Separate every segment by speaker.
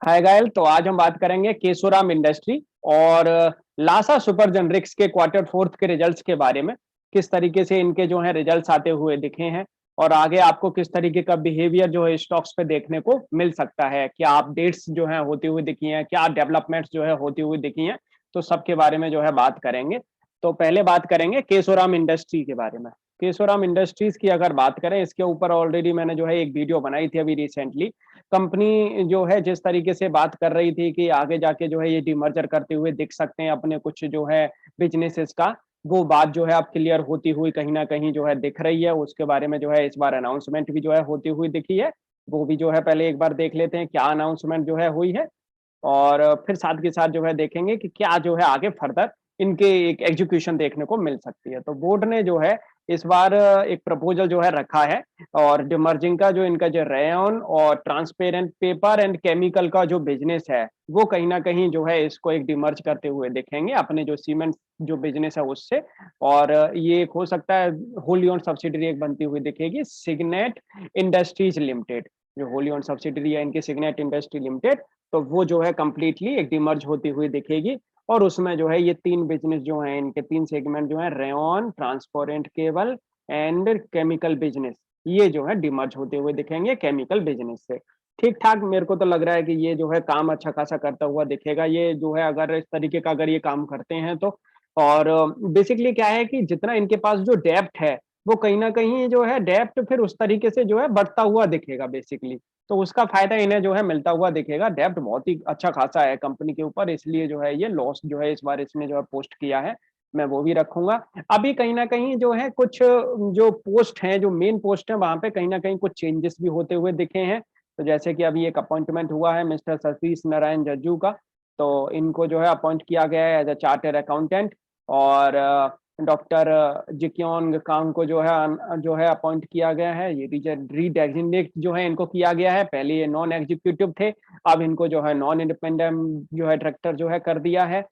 Speaker 1: हाय गायल। तो आज हम बात करेंगे केशोराम इंडस्ट्री और लासा सुपर जेनरिक्स के क्वार्टर फोर्थ के रिजल्ट्स के बारे में। किस तरीके से इनके जो है रिजल्ट्स आते हुए दिखे हैं और आगे आपको किस तरीके का बिहेवियर जो है स्टॉक्स पे देखने को मिल सकता है, क्या अपडेट्स जो है होती हुई दिखी हैं, क्या डेवलपमेंट्स जो है होती हुई दिखी हैं। तो सबके बारे में जो है बात करेंगे। तो पहले बात करेंगे केशोराम इंडस्ट्री के बारे में। केशोराम इंडस्ट्रीज की अगर बात करें, इसके ऊपर ऑलरेडी मैंने जो है एक वीडियो बनाई थी अभी रिसेंटली। कंपनी जो है जिस तरीके से बात कर रही थी कि आगे जाके जो है ये डीमर्जर करते हुए दिख सकते हैं अपने कुछ जो है बिजनेसेस का, वो बात जो है अब क्लियर होती हुई कहीं न कहीं जो है दिख रही है। उसके बारे में जो है इस बार अनाउंसमेंट भी जो है होती हुई दिखी है। वो भी जो है पहले एक बार देख लेते हैं क्या अनाउंसमेंट जो है हुई है और फिर साथ के साथ जो है देखेंगे कि क्या जो है आगे फर्दर इनके एक एग्जीक्यूशन देखने को मिल सकती है। तो बोर्ड ने जो है इस बार एक प्रपोजल जो है रखा है और डिमर्जिंग का जो इनका जो रेयन और ट्रांसपेरेंट पेपर एंड केमिकल का जो बिजनेस है, वो कहीं न कहीं जो है इसको एक डिमर्ज करते हुए देखेंगे अपने जो सीमेंट जो बिजनेस है उससे। और ये एक हो सकता है होली ओन्ड सब्सिडियरी एक बनती हुई दिखेगी, सिग्नेट इंडस्ट्रीज लिमिटेड। जो होली ओन्ड सब्सिडियरी है इनकी सिग्नेट इंडस्ट्री लिमिटेड, तो वो जो है कंप्लीटली एक डिमर्ज होती हुई दिखेगी। और उसमें जो है ये 3 बिज़नेस जो हैं, इनके 3 सेगमेंट जो हैं, rayon, transparent cable and chemical business, ये जो है डिमर्ज होते हुए दिखेंगे केमिकल बिज़नेस से। ठीक-ठाक मेरे को तो लग रहा है कि ये जो है काम अच्छा खासा करता हुआ दिखेगा। ये जो है अगर इस तरीके का अगर ये काम करते हैं तो। और बेसिकली क्या है कि जितना इनके पास जो डेब्ट है, वो कहीं न कहीं जो है डेब्ट फिर उस तरीके से जो है बढ़ता हुआ दिखेगा बेसिकली। तो उसका फ़ायदा इन्हें जो है मिलता हुआ दिखेगा। डेब्ट बहुत ही अच्छा खासा है कंपनी के ऊपर, इसलिए जो है ये लॉस जो है इस बार इसने जो है पोस्ट किया है, मैं वो भी रखूँगा। अभी कहीं न कहीं जो है कुछ जो पोस्ट हैं, जो मेन पोस्ट हैं, वहाँ पे कहीं न कहीं कुछ चेंजेस भी होते हुए दिखे हैं। तो जैसे कि अभी एक अपॉइंटमेंट हुआ है मिस्टर सतीश नारायण जज्जू का, तो इनको जो है अपॉइंट किया गया है एज़ अ चार्टर्ड अकाउंटेंट। और डॉक्टर जिक्योन कांग को जो है अपॉइंट किया गया है। ये रीडेजिग्नेट जो है इनको किया गया है। पहले ये नॉन एग्जीक्यूटिव थे, अब इनको जो है नॉन इंडिपेंडेंट जो है डायरेक्टर जो है कर दिया है।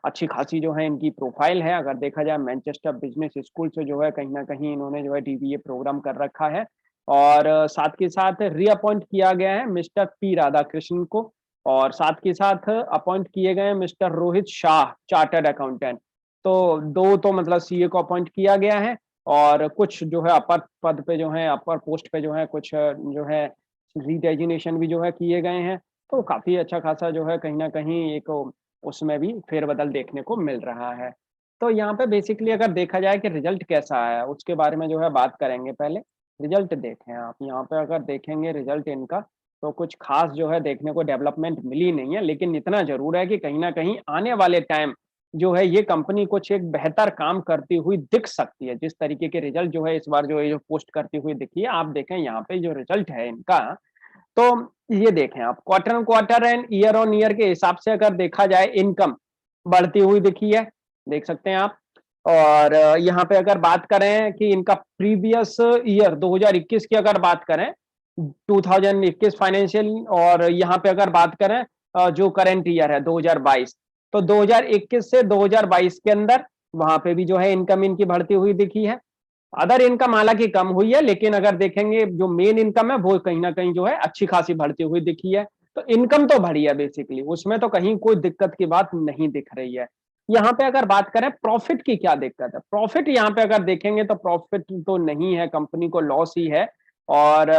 Speaker 1: अच्छी खासी जो है इनकी प्रोफाइल है, अगर देखा जाए मैनचेस्टर बिजनेस स्कूल से जो है कहीं न कहीं इन्होंने जो है डीबीए प्रोग्राम कर रखा है। और साथ के साथ रीअपॉइंट किया गया है मिस्टर पी राधाकृष्णन को। और साथ के साथ अपॉइंट किए गए हैं mister Rohit Shah, chartered accountant. तो 2 तो मतलब सीए को अपॉइंट किया गया है और कुछ जो है अपर पद पे जो है अपर पोस्ट पे जो है कुछ जो है रीडेजिग्नेशन भी जो है किए गए हैं। तो काफ़ी अच्छा खासा जो है कहीं न कहीं एक उसमें भी फेरबदल देखने को मिल रहा है। तो यहाँ पे बेसिकली अगर देखा जाए कि रिज़ल्ट कैसा आया, उसके बारे में जो है बात करेंगे पहले। रिज़ल्ट देखें आप, यहाँ पे अगर देखेंगे रिज़ल्ट इनका, तो कुछ ख़ास जो है देखने को डेवलपमेंट मिली नहीं है, लेकिन इतना ज़रूर है कि कहीं न कहीं आने वाले टाइम जो है ये कंपनी कुछ एक बेहतर काम करती हुई दिख सकती है। जिस तरीके के रिज़ल्ट जो है इस बार जो है जो पोस्ट करती हुई दिखी है, आप देखें यहाँ पे जो रिज़ल्ट है इनका, तो ये देखें आप quarter on quarter and year on year के हिसाब से अगर देखा जाए इनकम बढ़ती हुई दिखी है, देख सकते हैं आप। और यहाँ पे अगर बात करें कि इनका प्रीवियस ईयर 2021 की अगर बात करें, 2021 फाइनेंशियल, और यहाँ पे अगर बात करें जो करंट ईयर है 2022, तो 2021 से 2022 के अंदर वहाँ पे भी जो है इनकम इनकी बढ़ती हुई दिखी है। अदर इनकम हालाँकि कम हुई है, लेकिन अगर देखेंगे जो मेन इनकम है वो कहीं न कहीं जो है अच्छी खासी बढ़ती हुई दिखी है। तो इनकम तो बढ़ी है बेसिकली, उसमें तो कहीं कोई दिक्कत की बात नहीं दिख रही है। यहाँ पे अगर बात करें प्रॉफ़िट की क्या दिक्कत है? प्रॉफ़िट यहाँ पे अगर देखेंगे तो प्रॉफ़िट तो नहीं है, कंपनी को लॉस ही है। और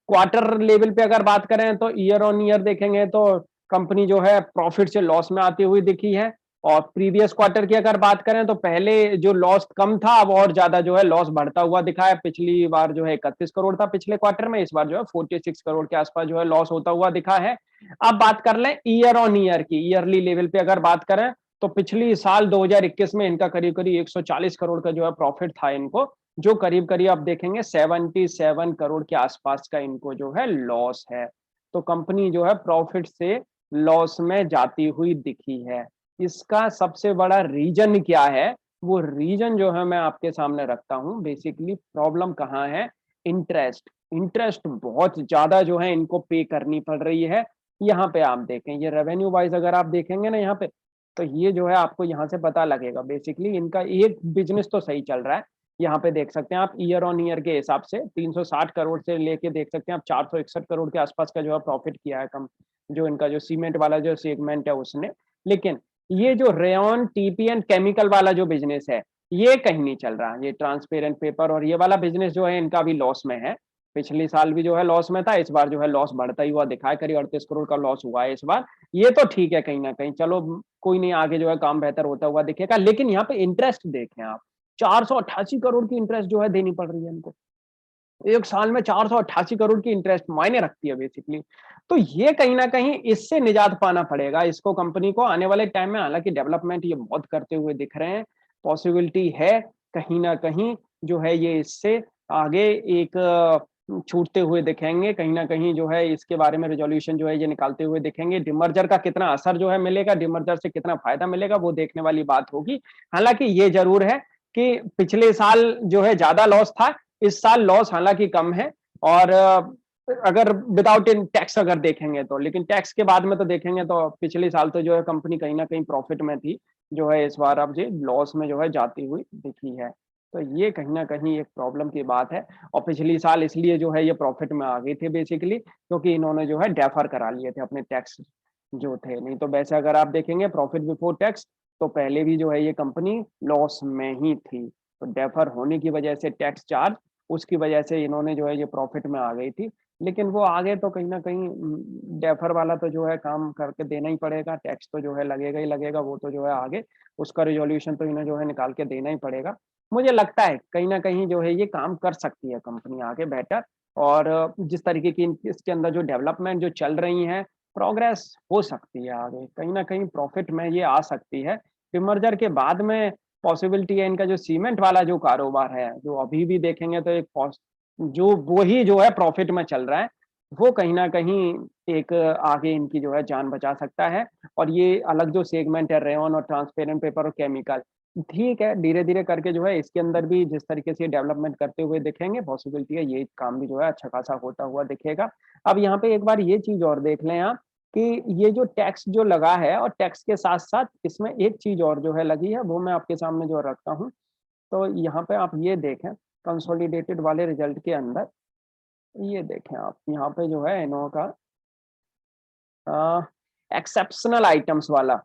Speaker 1: क्वार्टर लेवल पे अगर बात करें तो ईयर ऑन ईयर देखेंगे तो कंपनी जो है प्रॉफ़िट से लॉस में आती हुई दिखी है। और प्रीवियस क्वार्टर की अगर बात करें तो पहले जो लॉस कम था, अब और ज़्यादा जो है लॉस बढ़ता हुआ दिखा है। पिछली बार जो है 31 करोड़ था पिछले क्वार्टर में, इस बार जो है 46 करोड़ के आस-पास जो है लॉस होता हुआ दिखा है। अब बात कर लें ईयर ऑन ईयर की, ईयरली लेवल पे अगर बात करें, तो पिछली साल 2021 में इनका करीब-करीब 140 करोड़ का जो है प्रॉफिट था इनको, जो करीब-करीब आप देखेंगे 77 करोड़ के आस-पास का इनको जो है लॉस है। तो कंपनी जो है प्रॉफिट से लॉस में जाती हुई दिखी है। इसका सबसे बड़ा रीज़न क्या है? वो रीज़न जो है मैं आपके सामने रखता हूँ। बेसिकली प्रॉब्लम कहाँ है? इंटरेस्ट। इंटरेस्ट बहुत ज़्यादा जो है इनको पे करनी पड़ रही है। यहाँ पे आप देखें, ये रेवेन्यू वाइज़ अगर आप देखेंगे ना यहाँ पे, तो ये जो है आपको यहाँ से पता लगेगा। बेसिकली इनका एक बिज़नेस तो सही चल रहा है। यहाँ पे देख सकते हैं आप ईयर ऑन ईयर के हिसाब से 360 करोड़ से लेके देख सकते हैं आप 461 करोड़ के आस-पास का जो है प्रॉफिट किया है जो इनका जो सीमेंट वाला जो सेगमेंट है उसने। लेकिन ये जो रेयॉन, टीपी एंड केमिकल वाला जो बिज़नेस है, ये कहीं नहीं चल रहा। ये ट्रांसपेरेंट पेपर और ये वाला बिज़नेस जो है इनका भी लॉस में है। पिछले साल भी जो है लॉस में था, इस बार जो है लॉस बढ़ता ही हुआ दिखा है, करीब 38 करोड़ का लॉस हुआ है इस बार। ये तो ठीक है कहीं न कहीं, चलो कोई नहीं, आगे जो है काम बेहतर होता हुआ दिखेगा। लेकिन यहाँ पे इंटरेस्ट देखें आप, 488 करोड़ की इंटरेस्ट जो है देनी पड़ रही है इनको। 1 साल में 488 करोड़ की इंटरेस्ट मायने रखती है बेसिकली। तो ये कहीं न कहीं इससे निजात पाना पड़ेगा इसको, कंपनी को आने वाले टाइम में। हालाँकि डेवलपमेंट ये बहुत करते हुए दिख रहे हैं, पॉसिबिलिटी है कहीं न कहीं जो है ये इससे आगे एक छूटते हुए दिखेंगे। कहीं न कहीं जो है इसके बारे में रिज़ॉल्यूशन जो है ये निकालते हुए दिखेंगे। डिमर्जर का कितना असर जो है मिलेगा, डिमर्जर से कितना फ़ायदा मिलेगा, वो देखने वाली बात होगी। हालाँकि ये ज़रूर है कि पिछले साल जो है ज़्यादा लॉस था, इस साल लॉस हालाँकि कम है। और अगर विदाउट इन टैक्स अगर देखेंगे तो, लेकिन टैक्स के बाद में तो देखेंगे तो पिछले साल तो जो है कंपनी कहीं न कहीं प्रॉफ़िट में थी, जो है इस बार अब जी लॉस में जो है जाती हुई दिखी है। तो ये कहीं न कहीं एक प्रॉब्लम की बात है। और पिछली साल इसलिए जो है ये प्रॉफ़िट में आ गई थी बेसिकली, क्योंकि इन्होंने जो है डेफर करा लिए थे अपने टैक्स जो थे। नहीं तो वैसे अगर आप देखेंगे प्रॉफ़िट बिफोर टैक्स, तो पहले भी जो है ये कंपनी लॉस में ही थी। तो डेफर होने की वजह से टैक्स चार्ज, उसकी वजह से इन्होंने जो है ये प्रॉफ़िट में आ गई थी। लेकिन वो आगे तो कहीं न कहीं डेफर वाला तो जो है काम करके देना ही पड़ेगा, टैक्स तो जो है लगेगा ही लगेगा, वो तो जो है आगे उसका रिज़ॉल्यूशन तो इन्हें जो है निकाल के देना ही पड़ेगा। मुझे लगता है कहीं न कहीं जो है ये काम कर सकती है कंपनी आगे बेटर। और जिस तरीके की इसके अंदर जो डेवलपमेंट जो चल रही हैं, प्रोग्रेस हो सकती है आगे, कहीं न कहीं प्रॉफ़िट में ये आ सकती है। डिमर्जर के बाद में पॉसिबिलिटी है इनका जो सीमेंट वाला जो कारोबार है, जो अभी भी देखेंगे तो एक जो वही जो है प्रॉफ़िट में चल रहा है, वो कहीं न कहीं एक आगे इनकी जो है जान बचा सकता है। और ये अलग जो सेगमेंट है रेयॉन और ट्रांसपेरेंट पेपर और केमिकल, ठीक है, धीरे-धीरे करके जो है इसके अंदर भी जिस तरीके से डेवलपमेंट करते हुए दिखेंगे, पॉसिबिलिटी है ये काम भी जो है अच्छा खासा होता हुआ दिखेगा। अब यहाँ पे एक बार ये चीज़ और देख लें आप कि ये जो टैक्स जो लगा है और टैक्स के साथ-साथ इसमें एक चीज़ और जो है लगी है, वो मैं आपके सामने जो रखता हूँ। तो यहाँ पे आप ये देखें, कंसोलिडेटेड वाले रिज़ल्ट के अंदर, ये देखें आप, यहाँ पे जो है इन्हों का एक्सेप्शनल आइटम्स वाला,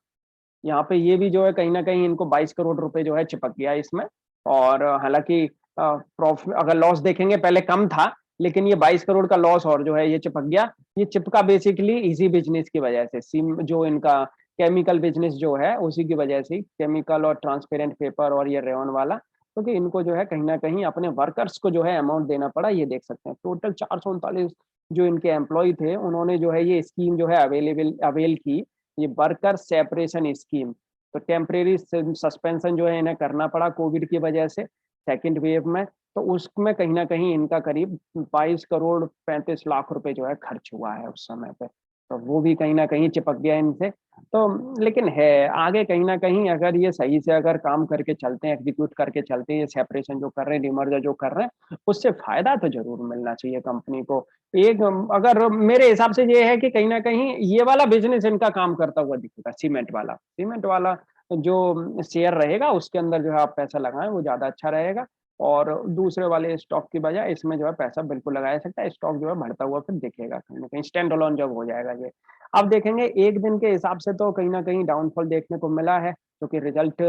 Speaker 1: यहाँ पे ये भी जो है कहीं न कहीं इनको 22 करोड़ रुपए जो है चिपक गया इसमें। और हालाँकि अगर लॉस देखेंगे पहले कम था, लेकिन ये 22 करोड़ का लॉस और जो है ये चिपक गया। ये चिपका बेसिकली इसी बिज़नेस की वजह से, सिम जो इनका केमिकल बिज़नेस जो है उसी की वजह से ही, केमिकल और ट्रांसपेरेंट पेपर और ये रेयॉन वाला, क्योंकि इनको जो है कहीं न कहीं अपने वर्कर्स को जो है अमाउंट देना पड़ा, ये देख सकते हैं। टोटल 439 जो इनके एम्प्लॉयी थे, उन्होंने जो है ये स्कीम जो है अवेल की, ये वर्कर सेपरेशन स्कीम। तो टेम्परेरी सस्पेंशन जो है इन्हें करना पड़ा कोविड की वजह से, सेकंड वेव में। तो उसमें कहीं न कहीं इनका करीब 22 करोड़ 35 लाख रुपए जो है खर्च हुआ है उस समय पे। तो वो भी कहीं न कहीं चिपक गया इनसे। तो लेकिन है, आगे कहीं न कहीं अगर ये सही से अगर काम करके चलते हैं, एग्ज़ीक्यूट करके चलते हैं, ये सेपरेशन जो कर रहे हैं, डिमर्जर जो कर रहे हैं, उससे फ़ायदा तो ज़रूर मिलना चाहिए कंपनी को। एक अगर मेरे हिसाब से ये है कि कहीं न कहीं ये वाला बिज़नेस इनका काम करता हुआ दिखेगा, सीमेंट वाला। सीमेंट वाला जो शेयर रहेगा उसके अंदर जो है आप पैसा लगाएँ, वो ज़्यादा अच्छा रहेगा। और दूसरे वाले स्टॉक की बजाय इसमें जो है पैसा बिल्कुल लगाया जा सकता है। स्टॉक जो है बढ़ता हुआ फिर दिखेगा कहीं न कहीं, स्टैंड अलोन जब हो जाएगा ये। अब देखेंगे 1 दिन के हिसाब से तो कहीं न कहीं डाउनफॉल देखने को मिला है, क्योंकि रिज़ल्ट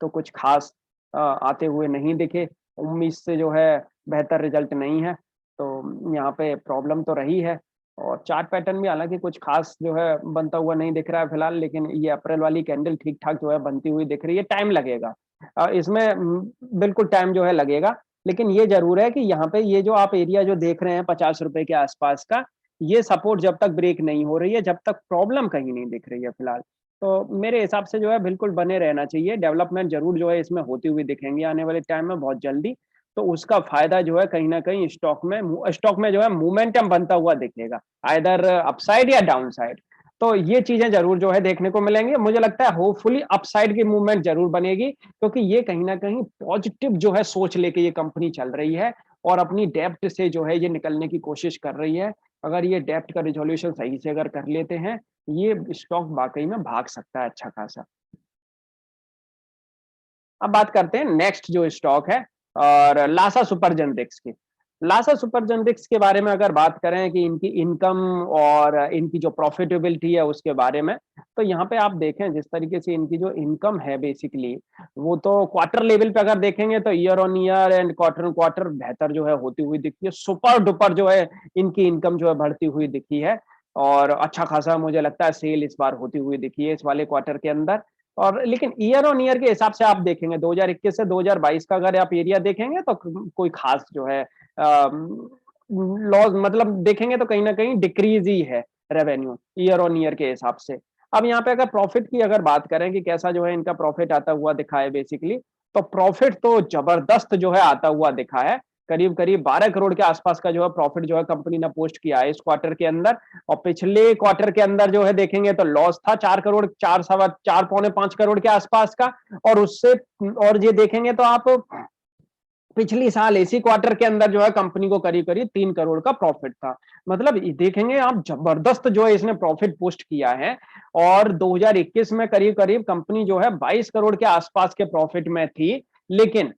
Speaker 1: तो कुछ ख़ास आते हुए नहीं दिखे। उम्मीद से जो है बेहतर रिज़ल्ट नहीं है, तो यहाँ पे प्रॉब्लम तो रही है। और चार्ट पैटर्न भी हालाँकि कुछ ख़ास जो है बनता हुआ नहीं दिख रहा है फिलहाल, लेकिन ये अप्रैल वाली कैंडल ठीक-ठाक जो है बनती हुई दिख रही है, टाइम लगेगा। इसमें बिल्कुल टाइम जो है लगेगा, लेकिन ये ज़रूर है कि यहाँ पे ये जो आप एरिया जो देख रहे हैं ₹50 के आसपास का, ये सपोर्ट जब तक ब्रेक नहीं हो रही है, जब तक प्रॉब्लम कहीं नहीं दिख रही है फिलहाल। तो मेरे हिसाब से जो है बिल्कुल बने रहना चाहिए, डेवलपमेंट ज़रूर जो है इसमें होती हुई दिखेंगी आने वाले टाइम में बहुत जल्दी। तो उसका फ़ायदा जो है कहीं न कहीं स्टॉक में जो है मोमेंटम बनता हुआ दिखेगा, आइदर अपसाइड या डाउनसाइड। तो ये चीज़ें ज़रूर जो है देखने को मिलेंगी। मुझे लगता है होपफुली अपसाइड की मूवमेंट ज़रूर बनेगी, क्योंकि ये कहीं न कहीं पॉज़िटिव जो है सोच लेके ये कंपनी चल रही है और अपनी डेब्ट से जो है ये निकलने की कोशिश कर रही है। अगर ये डेब्ट का रिज़ॉल्यूशन सही से अगर कर लेते हैं, ये स्टॉक वाक़ई में भाग सकता है अच्छा खासा। अब बात करते हैं नेक्स्ट जो स्टॉक है और लासा सुपर जेनेरिक्स की। लासा सुपर जेनेरिक्स के बारे में अगर बात करें कि इनकी इनकम और इनकी जो प्रॉफिटेबिलिटी है उसके बारे में, तो यहाँ पे आप देखें जिस तरीके से इनकी जो इनकम है बेसिकली, वो तो क्वार्टर लेवल पे अगर देखेंगे तो year on year and quarter on quarter बेहतर जो है होती हुई दिखती है। सुपर डुपर जो है इनकी इनकम जो है बढ़ती हुई दिखी है और अच्छा खासा मुझे लगता है सेल इस बार होती हुई दिखी है इस वाले क्वार्टर के अंदर। और लेकिन ईयर ऑन ईयर के हिसाब से आप देखेंगे 2021 से 2022 का अगर आप एरिया देखेंगे तो कोई खास जो है लॉस मतलब देखेंगे तो कहीं न कहीं डिक्रीज़ ही है रेवेन्यू ईयर ऑन ईयर के हिसाब से। अब यहाँ पे अगर प्रॉफिट की अगर बात करें कि कैसा जो है इनका प्रॉफिट आता हुआ दिखा है बेसिकली, तो प्रॉफिट तो ज़बरदस्त जो है आता हुआ दिखा है। करीब-करीब 12 करोड़ के आसपास का जो है प्रॉफिट जो है कंपनी ने पोस्ट किया है इस क्वार्टर के अंदर और पिछले क्वार्टर के अंदर जो है देखेंगे तो लॉस था 4 करोड़ 4 सवा 4 पौने 5 करोड़ के आसपास का और उससे और ये देखेंगे तो आप पिछली साल इसी क्वार्टर के अंदर जो है कंपनी को करीब-करीब 3 करोड़ का प्रॉफिट था। मतलब देखेंगे आप जबरदस्त जो है इसने प्रॉफिट पोस्ट किया है और 2021 में करीब-करीब कंपनी जो है 22 करोड़ के आसपास के प्रॉफिट में थी, लेकिन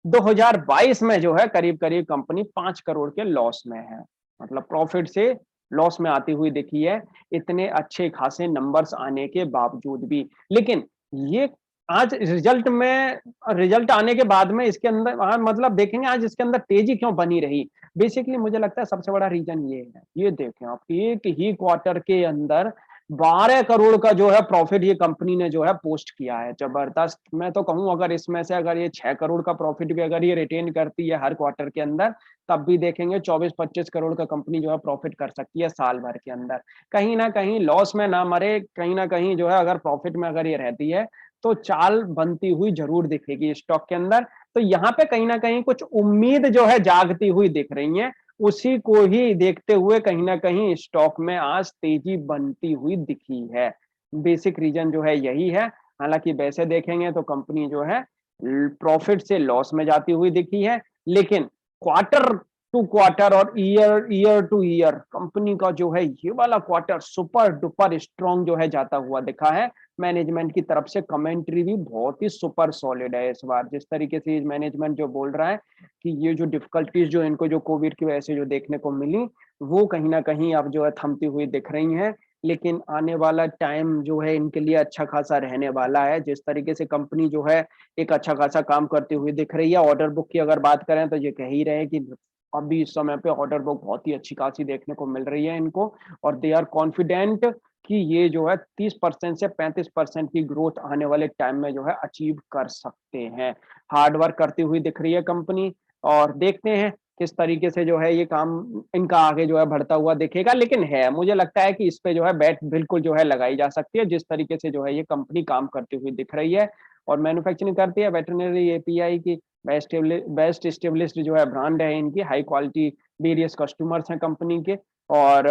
Speaker 1: 2022 में जो है करीब-करीब कंपनी 5 करोड़ के लॉस में है। मतलब प्रॉफिट से लॉस में आती हुई दिखी है, इतने अच्छे खासे नंबर्स आने के बावजूद भी। लेकिन ये आज रिजल्ट आने के बाद में इसके अंदर मतलब देखेंगे आज इसके अंदर तेजी क्यों बनी रही? बेसिकली मुझे लगता है सबसे बड़ा रीज़न ये है। ये देखें आप एक ही क्वार्टर के अंदर 12 करोड़ का जो है प्रॉफिट ये कंपनी ने जो है पोस्ट किया है, ज़बरदस्त। मैं तो कहूँ अगर इसमें से अगर ये 6 करोड़ का प्रॉफिट भी अगर ये रिटेन करती है हर क्वार्टर के अंदर, तब भी देखेंगे 24-25 करोड़ का कंपनी जो है प्रॉफिट कर सकती है साल भर के अंदर। कहीं न कहीं लॉस में ना मरे, कहीं न कहीं जो है अगर प्रॉफिट में अगर ये रहती है, तो चाल बनती हुई ज़रूर दिखेगी स्टॉक के अंदर। तो यहाँ पे कहीं न कहीं कुछ उम्मीद जो है जागती हुई दिख रही है। उसी को ही देखते हुए कहीं न कहीं स्टॉक में आज तेज़ी बनती हुई दिखी है। बेसिक रीज़न जो है यही है। हालाँकि वैसे देखेंगे तो कंपनी जो है प्रॉफिट से लॉस में जाती हुई दिखी है। लेकिन क्वार्टर टू क्वार्टर और ईयर टू ईयर कंपनी का जो है ये वाला क्वार्टर सुपर डुपर स्ट्रॉन्ग जो है जाता हुआ दिखा है। मैनेजमेंट की तरफ से कमेंट्री भी बहुत ही सुपर सॉलिड है इस बार। जिस तरीके से मैनेजमेंट जो बोल रहा है कि ये जो डिफिकल्टीज़ जो इनको जो कोविड की वजह से जो देखने को मिली, वो कहीं न कहीं अब जो है थमती हुई दिख रही हैं। लेकिन आने वाला टाइम जो है इनके लिए अच्छा खासा रहने वाला है। जिस तरीके से कंपनी जो है एक अच्छा खासा काम करती हुई दिख रही है। ऑर्डर बुक की अगर बात करें तो ये कह ही रहे हैं कि अभी इस समय पे ऑर्डर बुक बहुत ही अच्छी खासी देखने को मिल रही है इनको और दे आर कॉन्फिडेंट कि ये जो है 30% से 35% की ग्रोथ आने वाले टाइम में जो है अचीव कर सकते हैं। हार्ड वर्क करती हुई दिख रही है कंपनी और देखते हैं किस तरीके से जो है ये काम इनका आगे जो है बढ़ता हुआ दिखेगा। लेकिन है, मुझे लगता है कि इस पे जो है बेट बिल्कुल जो है लगाई जा सकती है, जिस तरीके से जो है ये कंपनी काम करती हुई दिख रही है और मैन्युफैक्चरिंग करती है वेटरनरी एपीआई की बेस्ट एस्टेब्लिश्ड जो है ब्रांड है इनकी, हाई क्वालिटी वेरियस कस्टमर्स हैं कंपनी के और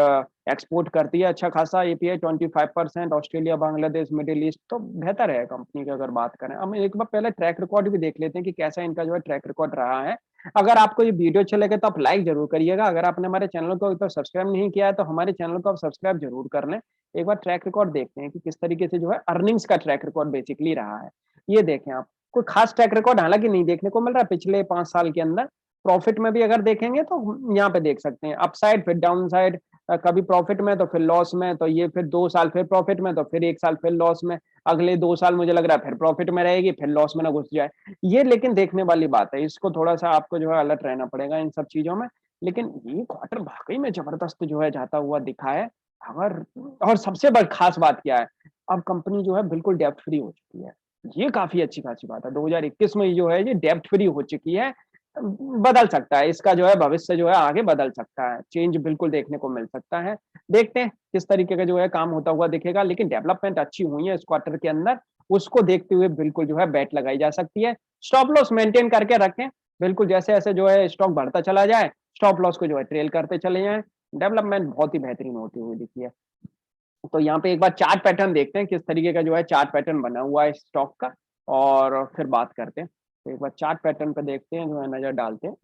Speaker 1: एक्सपोर्ट करती है अच्छा खासा API 25% Australia, Bangladesh, middle east तो बेहतर है कंपनी की अगर बात करें। हम एक बार पहले ट्रैक रिकॉर्ड भी देख लेते हैं कि कैसा इनका जो है ट्रैक रिकॉर्ड रहा है। अगर आपको ये वीडियो अच्छा लगे तो आप लाइक ज़रूर करिएगा। अगर आपने हमारे चैनल को अभी तक सब्सक्राइब नहीं किया है तो हमारे चैनल को आप सब्सक्राइब ज़रूर कर लें। एक बार ट्रैक रिकॉर्ड देखते हैं कि किस तरीके से जो है अर्निंग्स का ट्रैक रिकॉर्ड बेसिकली रहा है। ये देखें आप, कोई खास ट्रैक रिकॉर्ड हालाँकि नहीं देखने को मिल रहा है पिछले 5 साल के अंदर। प्रॉफिट में भी अगर देखेंगे तो यहाँ पे देख सकते हैं अपसाइड फिर डाउनसाइड कभी प्रॉफिट में तो फिर लॉस में, तो ये फिर 2 साल फिर प्रॉफिट में तो फिर 1 साल फिर लॉस में, अगले 2 साल मुझे लग रहा है फिर प्रॉफिट में रहेगी, फिर लॉस में ना घुस जाए। ये लेकिन देखने वाली बात है, इसको थोड़ा-सा आपको जो है अलर्ट रहना पड़ेगा इन सब चीज़ों में। लेकिन ये क्वार्टर वाक़ई में ज़बरदस्त जो है जाता हुआ दिखा है। अगर और सबसे ख़ास बात क्या है, अब कंपनी जो है बिल्कुल डेब्ट फ्री हो चुकी है। ये काफ़ी अच्छी-खासी बात है। 2021 में जो है ये डेब्ट फ्री हो चुकी है। बदल सकता है, इसका जो है भविष्य जो है आगे बदल सकता है, चेंज बिल्कुल देखने को मिल सकता है। देखते हैं किस तरीके का जो है काम होता हुआ दिखेगा, लेकिन डेवलपमेंट अच्छी हुई है इस क्वार्टर के अंदर, उसको देखते हुए बिल्कुल जो है बेट लगाई जा सकती है। स्टॉप लॉस मेंटेन करके रखें, बिल्कुल जैसे-जैसे जो है स्टॉक बढ़ता चला जाए, स्टॉप लॉस को जो है ट्रेल करते चले जाएँ, डेवलपमेंट बहुत ही बेहतरीन होती हुई दिखी है। तो यहाँ पे एक बार चार्ट पैटर्न देखते हैं, किस तरीके का जो है चार्ट पैटर्न बना हुआ है इस स्टॉक का और फिर बात करते हैं। तो एक बार चार्ट पैटर्न पे देखते हैं, जो है नज़र डालते हैं।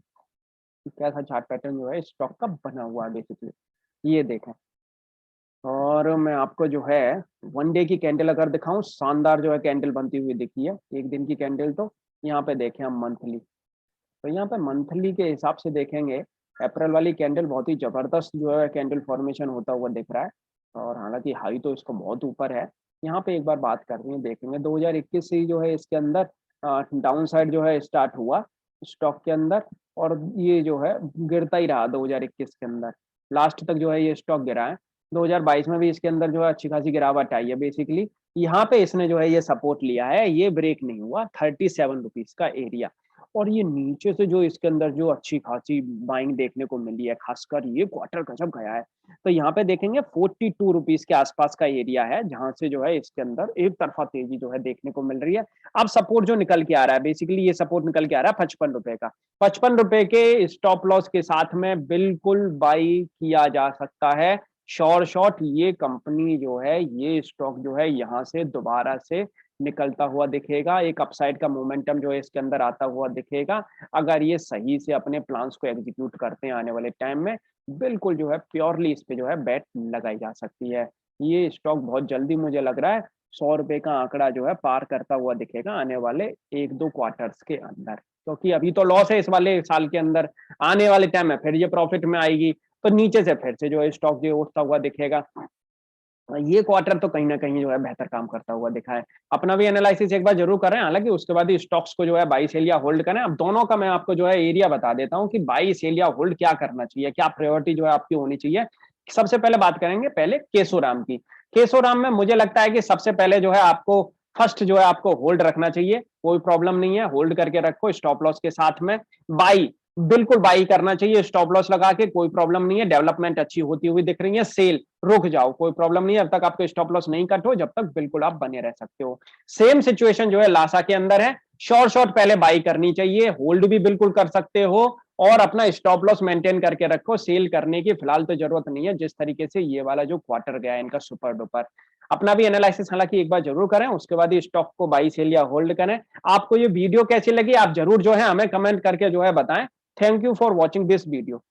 Speaker 1: कैसा चार्ट पैटर्न जो है स्टॉक का बना हुआ है बेसिकली, ये देखें। और मैं आपको जो है 1 डे की कैंडल अगर दिखाऊँ, शानदार जो है कैंडल बनती हुई दिखी है। 1 दिन की कैंडल तो यहाँ पे देखें हम मंथली। तो यहाँ पे मंथली के हिसाब से देखेंगे अप्रैल वाली कैंडल बहुत ही जबरदस्त जो है कैंडल फॉर्मेशन होता हुआ दिख रहा है और हालाँकि हाई तो इसको बहुत ऊपर है। यहाँ पे एक बार बात करते हैं, देखेंगे 2021 से ही जो है इसके अंदर डाउन साइड जो है स्टार्ट हुआ स्टॉक के अंदर और ये जो है गिरता ही रहा 2021 के अंदर। लास्ट तक जो है ये स्टॉक गिरा है। 2022 में भी इसके अंदर जो है अच्छी खासी गिरावट आई है बेसिकली। यहाँ पे इसने जो है ये सपोर्ट लिया है, ये ब्रेक नहीं हुआ 37 रुपीज़ का एरिया। और ये नीचे से जो इसके अंदर जो अच्छी खासी बाइंग देखने को मिली है, खासकर ये क्वार्टर गजब गया है। तो यहाँ पे देखेंगे 42 रुपीज़ के आसपास का एरिया है, जहाँ से जो है इसके अंदर एक तरफा तेज़ी जो है देखने को मिल रही है। अब सपोर्ट जो निकल के आ रहा है, बेसिकली ये सपोर्ट निकल के आ रहा है 55 रुपए का। 55 रुपए के स्टॉप लॉस के साथ में बिल्कुल बाई किया जा सकता है। श्योर शॉट ये कंपनी जो है, ये स्टॉक जो है यहाँ से दोबारा से निकलता हुआ दिखेगा। एक अपसाइड का मोमेंटम जो है इसके अंदर आता हुआ दिखेगा। अगर ये सही से अपने प्लान्स को एग्जीक्यूट करते हैं आने वाले टाइम में, बिल्कुल जो है प्योरली इस पे जो है बेट लगाई जा सकती है। ये स्टॉक बहुत जल्दी मुझे लग रहा है 100 रुपए का आंकड़ा जो है पार करता हुआ दिखेगा आने वाले 1-2 क्वार्टर्स के अंदर। क्योंकि अभी तो लॉस है इस वाले साल के अंदर, आने वाले टाइम में फिर ये प्रॉफिट में आएगी, तो नीचे से फिर से जो है स्टॉक जो है उठता हुआ दिखेगा। ये क्वार्टर तो कहीं न कहीं जो है बेहतर काम करता हुआ दिखा है। अपना भी एनालिसिस एक बार ज़रूर करें, हालाँकि उसके बाद ही स्टॉक्स को जो है बाई, सेल या होल्ड करें। अब दोनों का मैं आपको जो है एरिया बता देता हूँ कि बाई, सेल या होल्ड क्या करना चाहिए, क्या प्रायोरिटी जो है आपकी होनी चाहिए। सबसे पहले बात करेंगे पहले केशोराम की। केशोराम में मुझे लगता है कि सबसे पहले जो है आपको फर्स्ट जो है आपको होल्ड रखना चाहिए, कोई प्रॉब्लम नहीं है, होल्ड करके रखो स्टॉप लॉस के साथ में। बाई, बिल्कुल बाई करना चाहिए स्टॉप लॉस लगा के, कोई प्रॉब्लम नहीं है, डेवलपमेंट अच्छी होती हुई दिख रही है। सेल, रुक जाओ, कोई प्रॉब्लम नहीं है, जब तक आपको स्टॉप लॉस नहीं कट हो, जब तक बिल्कुल आप बने रह सकते हो। सेम सिचुएशन जो है लासा के अंदर है, शॉर्ट पहले बाई करनी चाहिए, होल्ड भी बिल्कुल कर सकते हो और अपना स्टॉप लॉस मेंटेन करके रखो। सेल करने की फिलहाल तो जरूरत नहीं है, जिस तरीके से ये वाला जो क्वार्टर गया है इनका सुपर डुपर। अपना भी एनालिसिस हालांकि एक बार जरूर करें, उसके बाद ही स्टॉक को बाई, सेल या होल्ड करें। आपको ये वीडियो कैसी लगी आप जरूर जो है हमें कमेंट करके जो है बताएं। Thank you for watching this video.